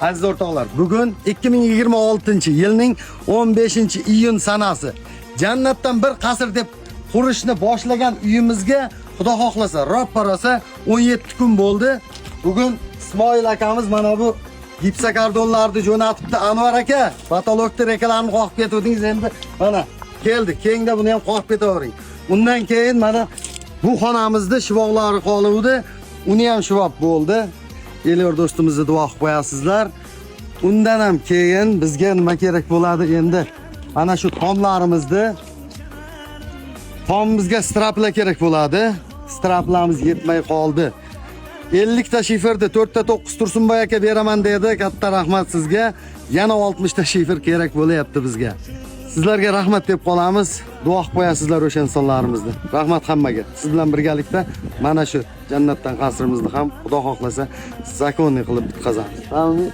Aziz o'rtoqlar, bugun 2026-yilning 15-iyun sanasi. Jannatdan bir qasr deb qurishni boshlagan uyimizga Xudo xohlasa, roppa rosa 17 kun bo'ldi. Bugun Ismoil akamiz mana bu gipsakardonlarni jo'natibdi. Anvar aka, patologda rekalarni qoqib ketdingiz endi. Mana keldi. Keyinda buni ham qoqib ketavering. Undan keyin mana bu xonamizda shivoqlari qoluvdi. Uni ham shivop bo'ldi. Elyor do'stimizni duo qilib qo'yasizlar. Undan ham keyin bizga nima kerak bo'ladi endi? Ana shu tomlarimizni tomimizga straplar kerak bo'ladi. Straplarimiz yetmay qoldi. 50 ta shiferni 4 ta 9 Tursunboy aka beraman dedi. Katta rahmat sizga. Yana 60 ta shifer kerak bo'layapti bizga. Sizlarga rahmat deb qolamiz. Duo qilib qo'yasizlar o'sha insonlarimizni. Rahmat hammaga. Siz bilan birgalikda mana shu jannatdan qasrimizni ham Xudo xohlasa zakonni qilib bitkazamiz. Amin.